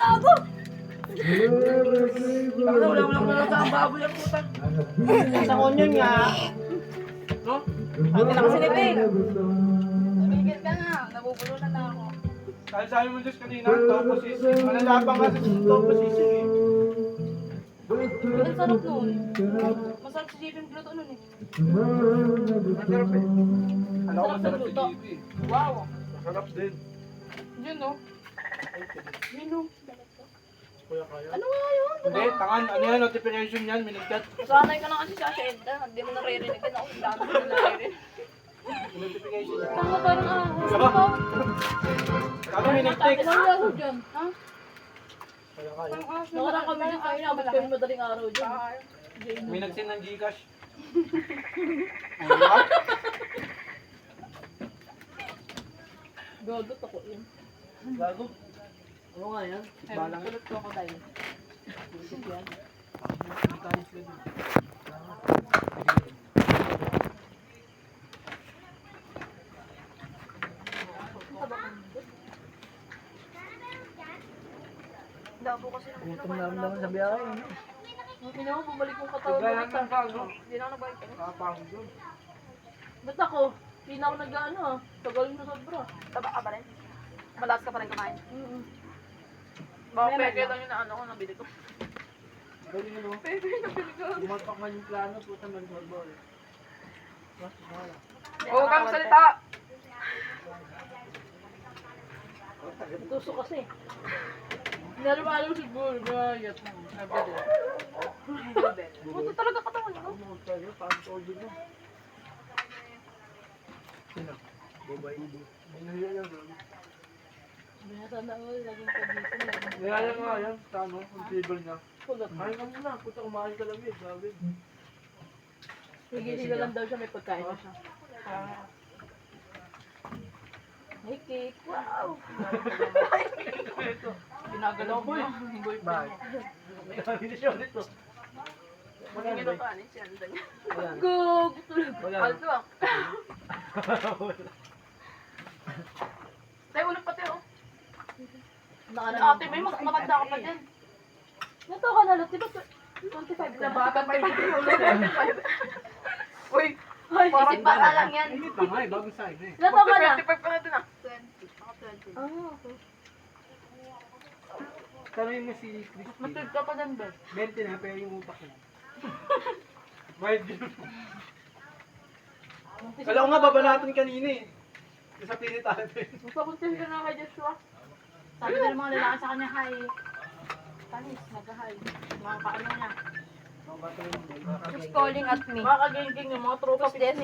gago! Wala mo lang nalasa ang baboy ang puta. Isang onion nga. No? Ang ganda kasi nito eh. Tumigil ka nga, nabubulunan na ako. Kahit sabi mo Diyos kanina, topo sisig. Malalapang nga sa topo sisig eh. Ang sarap nun. Masarap si JP yung gluto nun eh. Masarap eh. Alam ko Sarap masarap ng si luto. JB. Wow. Masarap din. Yun no? Yun no? Kuya kaya. Ano nga yun? Hindi, tangan. Ano yan? Notification yan. Minagkat. Sanay ka na kasi sa Edda. Hindi mo naririnig. Ako dami mo naririnig. Notification yan. Tama parang ahas. Diba? Kami minagtik. Ilang laro dyan? Ha? Kaya kaya. Parang ahas. Nakarang kami na kayo, nabot kami madaling araw dyan. May nagsin ng Gcash. Gagot ako yun. Gago. Oo nga yan. Balang. Tulot ko ako dahil. Dabo kasi ng Gutom na naman sa biyahe. ano? Hindi naman bumalik yung katawan Kaya ulit lang ah. kago. Hindi na ako nabalik. Kapangod yun. Ba't ako? Hindi na ako nag-ano ah. Tagal na sobra. Taba ka pa rin? Malakas ka pa rin kumain? Baka May peke man lang yung naano ko, nabili ko. Galing yun o. Pwede nabili ko. Gumapak man yung plano. Puta mag-ball. Oo, kang salita! Tuso kasi. Nalumalo siguro, mayat mo. Nabili. Puto talaga katawan ko. Ano tayo? Paano to yun o? Sino? Bobay. May nahiya yan. Binasa na ako, laging pagising, laging Nihaya nga yan. Sa ano? Ang table niya. kulat. Kain ka muna. Puta kumain ka lang eh. Sabi. Higil-higil lang daw siya, may pagkain na siya. May cake, wow! Ginagalaw ko eh. Bakit? May kondisyon nito. Magiging na pa, si Anda niya. Go! Tulog! Wala. Alto ah. Tayo ulit pati oh. Ate, may mas matanda ka pa din. Nato ka na, di ba 25 ka? Bata pa yun. Uy, Ay, isip bata lang yan. Hindi pa nga eh. Bagong sign eh. Nato ka na? 25 ka na din ah. 20. Ako 20. Ah, okay. Tanongin mo si Christy. Matid ka pa din ba? 20 na, pero yung utak niya. Wild yun. Kala ko nga baba natin kanina eh. Sa pinit natin. Magpabuntis ka na kay Joshua. Sabi ng mga lalaki sa kanya, hi. Panis, mag-hi. Mga paano niya. Who's calling at me? Mga kagengking yung mga tropa Who's this?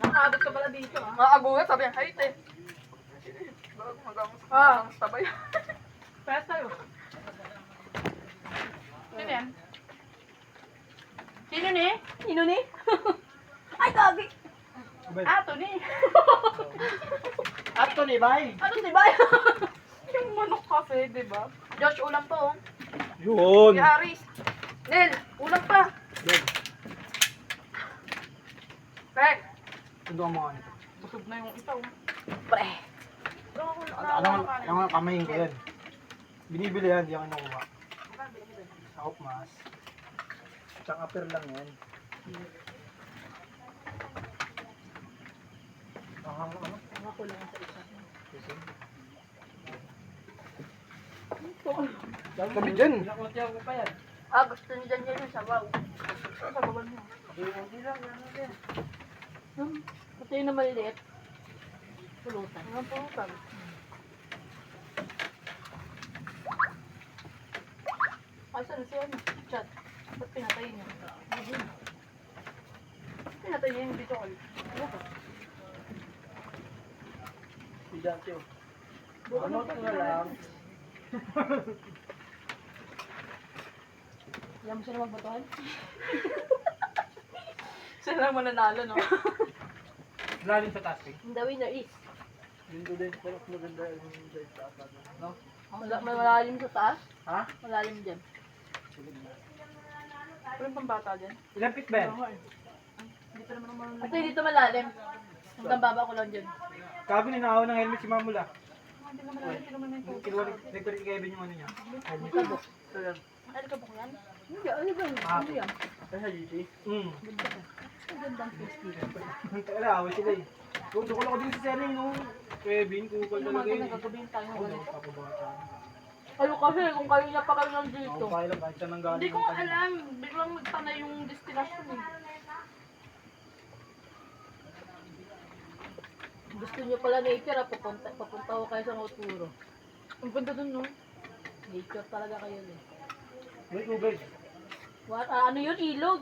Nakaabot ka pala dito ah. Mga agugat, sabi niya, hi te. Bago magamus tabay. Pwes tayo. Sino yan? Sino ni? Sino ni? Ay, gagi! Ato ni. Anthony, bye! Ano si Bay? Yung manok kasi, di ba? Josh, ulam pa oh. Yun! Si Aris. Nel, ulam pa. Pek, Ito ang mga nito. busog na yung ito. Pre. Ang kamayin ko yan. Binibili yan, di ako nakuha. Sa Opmas. Tsaka per lang yan. Ano? Mga kulang sa isa. Kami dyan. Ah, gusto ni Daniel yung sabaw. Sabawan mo. Ito yung na maliliit. Pulutan. Ang pulutan. Ay, saan siya? Chat. Ba't pinatay niya? Pinatay niya yung video call. Si Dante. Ano ito na lang? Alam mo siya na magbatuhan? Sila lang mananalo, no? Lalim sa tasking. The winner is. Yun ko din. Pero maganda yung drive sa atas. No? Malalim sa taas. Ha? Malalim dyan. Walang pambata dyan. Ilang feet ba yan? Hindi pa naman naman. Ito dito malalim. Hanggang baba ko lang dyan. Kabi ninakaw ng helmet si Mamula. Hindi naman natin, hindi naman yung tubig. Kinuha ni Kevin yung ano niya. Tabok. Ay, ka yan? Hindi, ano ba yun? Ano yan? Ay, sa GC? Ang gandang crispy. Kaya away sila eh. Doon ko lang ako din sa Sally nung Kevin, kukul Ano talaga mga yun. nagagabihin tayo ng Oo, ganito? kapabata. Ano kasi, kung kayo niya pa kayo nandito. Ako kaya lang kahit saan nang galing. Hindi ko alam, biglang nagtanay yung destination eh. Gusto nyo pala nature, papunta ko kayo sa Moturo. Ang ganda dun, no? Nature talaga kayo eh. May tubig. Ano yun? Ilog?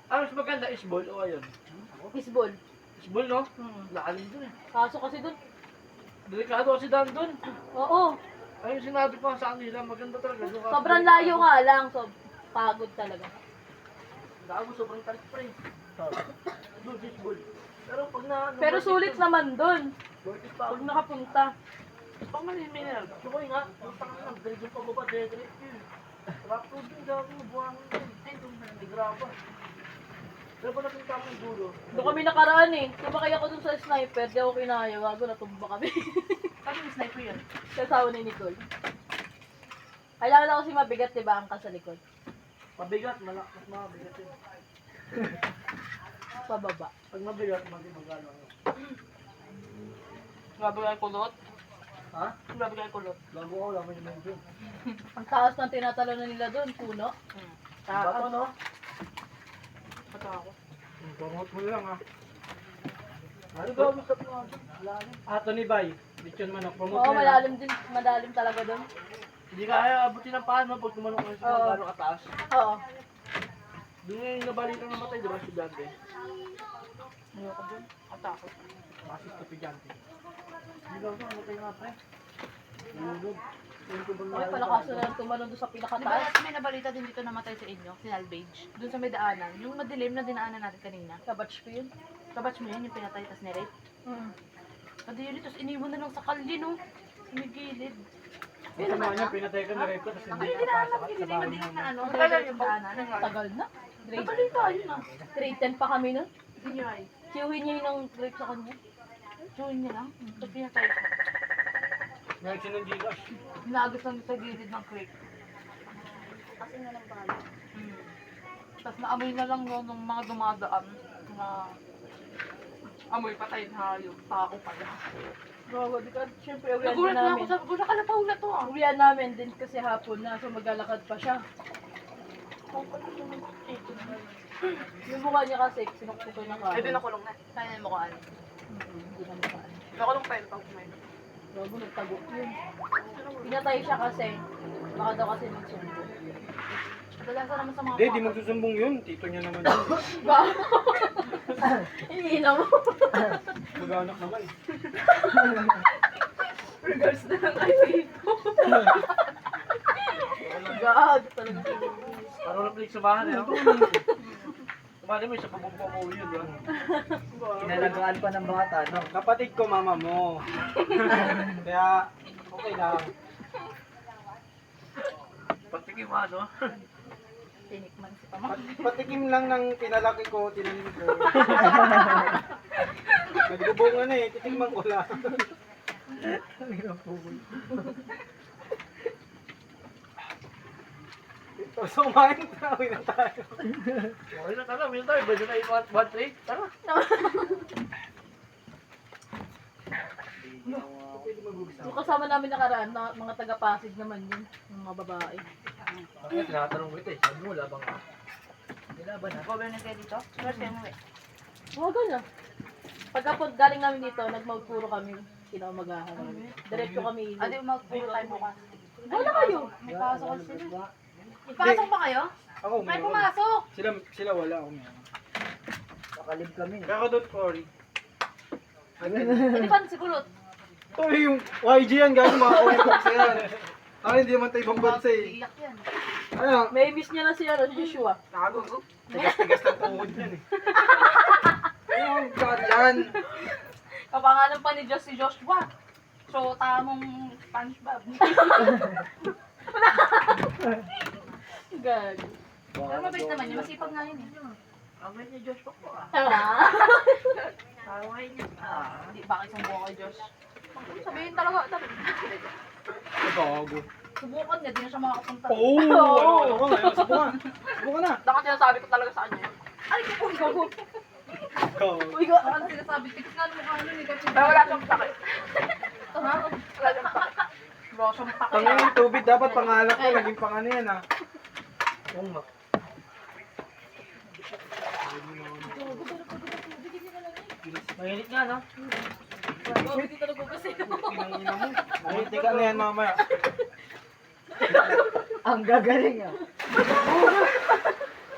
Ano mas maganda, isbol o ayun? Fishball. Isbol, no? Lalim dun eh. Kaso kasi dun, Delikado kasi daan dun. oo, Ayun sinabi ko sa kanila, maganda talaga. Doon ka- sobrang layo nga lang. So, pagod talaga. Gago, sobrang tarik pa rin. Doon, isbol. Pero pag na... Pero sulit naman dun. Worth it pa. Pag nakapunta. Pag may sukoy nga, punta ka na, diretso pa baba, diretso yun. Rapto din, gago, buhangin din. Ay, doon na, may graba. Pero pag napunta ako yung dulo, Doon kami nakaraan eh. Sumakay ako dun sa sniper, di ako kinaya. Wago, natumba kami. Ano yung sniper yun? Kasawa ni Nicole. Kailangan ako kasi mabigat, di ba, angka sa likod. mabigat, malakas mabigat yun. Pababa. Pag mabigat, magano. Grabe kayo kulot. Ha? Grabe kayo kulot. Gago ako, laman yung medyo. Ang taas ng tinatalo na nila dun, puno. Bato, no? Pata ako. Promote mo lang ah. Ano gago sa mga lalim? Tony Bay. Bichon Manok. Promote Oo, mo lang. malalim talaga dun. Hindi kaya abutin ng paano pag tumanong kayo sa Oo. mga gano'ng kataas. Oo. Doon nga yung nabalitang namatay, di ba, estudyante? Ayoko dun. Katakot. Masis estudyante. Hindi daw siya, namatay nga pre. Nulog. Yung tubang Ay, palakaso na lang tumalon doon sa Di ba pinakataas. dati may nabalita din dito namatay sa inyo? Sinalvage. Dun sa may daanan. Yung madilim na dinaanan natin kanina. Kabatch ko yun. Kabatch mo yun, yung pinatay, tas nirape. Pati yun, tapos iniwan na lang sa kalye, no? Sa may gilid. Sa mga niya, pinatay ka na rin ko. Tapos Ang hindi hindi ka na pasok alam, at hindi sa bahay madilim na mo. ano. Tagal Yung daanan. Tagal na. Grade, Nabalita, yun ah. grade 10 pa kami nun. Hindi niyo ay. Kiwin niya yung grape sa kanya. Join niya lang. Tapos pinatay ko. Ngayon sinong Gcash. Nagos lang sa gilid ng creek. Kasi nga lang bala. Tapos naamoy na lang yun ng mga dumadaan. Mga amoy patay na hayop. Tao pala. Gawa, di ka, syempre, uwian din Nagulat na ako, namin. sabi ko, nakalapaula to ah. Uwian namin din kasi hapon na, so maglalakad pa siya. Yung mukha niya kasi, sinukso ng kahoy. Eh, binakulong na. Kaya mo ko ano. Hindi na makaan. Binakulong pa yun pag kumain. Gago, nagtagok yun. Pinatay siya kasi, baka daw kasi nagsumbo. Kadalasan naman sa mga Hindi, di magsusumbong yun. Tito niya naman yun. Iniina mo. Mag-anak naman eh. regards na lang kay Tito. Gag, talaga. Parang wala pilig sumahan eh. Sumali mo, isa pa bumpa yun, di ba? Inalagaan pa ng bata, no? Kapatid ko, mama mo. Kaya, okay lang. Patikim ano? Tinikman si Pama. Patikim lang ng pinalaki ko, tinanim ko. Nagbubunga na eh, titikman ko lang. So, kumain na, uwi na tayo. Okay na tala, minta tayo. Pwede na 1-3. Tara. Yung kasama namin nakaraan, mga taga-Pasig naman yun, yung mga babae. Kaya tinatanong ko ito eh. Sabi mo, labang ka. Problem na kayo dito? First time mo eh. Waga na. Pagkapag galing namin dito, nagmagpuro kami, kinamagahan. Diretso kami. Adi, magpuro tayo bukas. Wala kayo. May pasok kasi sila. Ipasok ba kayo? Ako, May meron. pumasok! Sila wala, ako meron. Nakalib kami. Kaya ako doon, Cory. Hindi pa si Kulot. Ito yung YG yan, guys, mga Cory Fox yan. Ako hindi naman tayo ibang bansa eh. Iyak yan. Ano? May miss niya na si Joshua. Nakagugo. Tigas-tigas ng tuhod yan eh. Ayun, God yan. Kapangalan pa ni Josh si Joshua. So, tamong SpongeBob. Gag. Pero mabait naman yun. Masipag nga yun eh. Amay niya Diyos pa ko ah. Ah. Away niya. Hindi, bakit isang buo kay Josh? Sabihin talaga. Gago. Subukan niya, di na siya makakapunta. Oh! Ano ka ngayon? Subukan. Subukan na. Baka sinasabi ko talaga sa kanya. Ay, gago. Gago. Uy, gago. Ano sinasabi? Tignan mo kano ni Kasi. Pero wala siyang sakit. Ha? Wala siyang sakit. Bro, siyang pakay. Tangin yung tubig, dapat pangalak ko. Naging pang ano yan, ha? Oo nga. Mahilit nga, no? Gago, dito nagbubusin. Pinangina mo. Ay, tika na yan mamaya. Ang gagaling ah.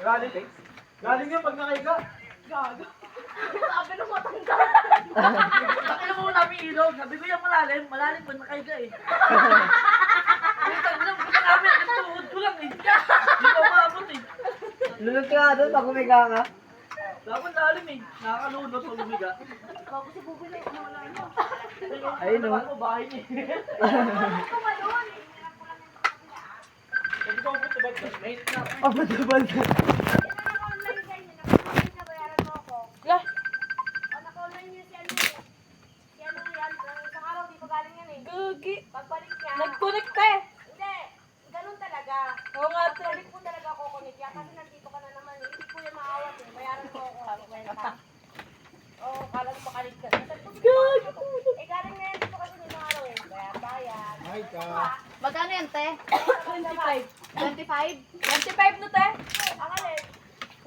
Galing. Galing yan pag nakahiga. Gago. Sabi ng matanda. Bakit mo namin ilog? Sabi ko yung malalim. Malalim pa nakahiga eh. Putang lang, gusto namin. Ang tuhod ko lang eh. Hindi ko maabot eh. Lunod ka nga doon pag umiga ka. Dapat lalim eh. Nakakalunod pag umiga. Gago si Buboy na yung wala niya. Ayun o. Ano bahay niya eh. Hindi ko abot sa bag. Mate na. Abad-abad ka. Lah. Gagi. Pagbalik niya. Nag-connect eh. Hindi. Ganun talaga. Oo nga, te. Pagbalik po talaga ako kunik yan. Kasi nandito ka na naman. Hindi ko yung maawat eh. Bayaran ko ako. Kwenta. Oo, kala ko makalig ka. Eh, galing na yan dito kasi ni Maro eh. Bayan. Ay, ka. Magkano yan, te? 25. 25? 25 no, te? Ang alin?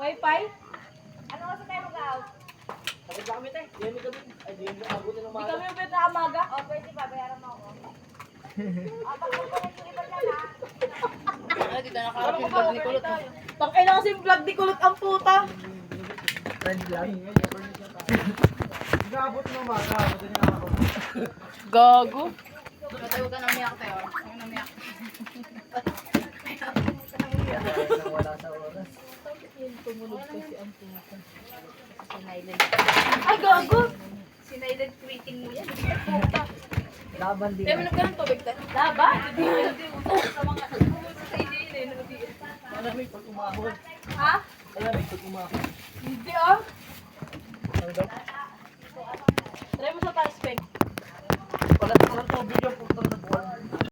Wi-Fi? Ano kasi tayo mag-out? Sakit ba kami tayo? Di kami gabi. Ay, di kami abot ng Hindi umaga. kami upit na amaga. O, pwede ba? Bayaran mo ako. Pag mag-connect yung iba dyan ha. Dito nakarap yung vlog ni Kulot. Tangay na kasi yung vlog ni Kulot ang puta. Friend lang. Nag-aabot ng umaga. Abot niya ako. Gago. Tayo ka na umiyak, tayo. Tayo na umiyak. Wala sa oras. Tumunog kasi ang puta. Ay, gago! Sinilent tweeting mo yan. Laban din. Tayo minum ka ng tubig, tayo. Laba? Hindi usap sa mga sa hindi. Malamig pag umahon. Ha? Malamig pag umahon. Hindi ah.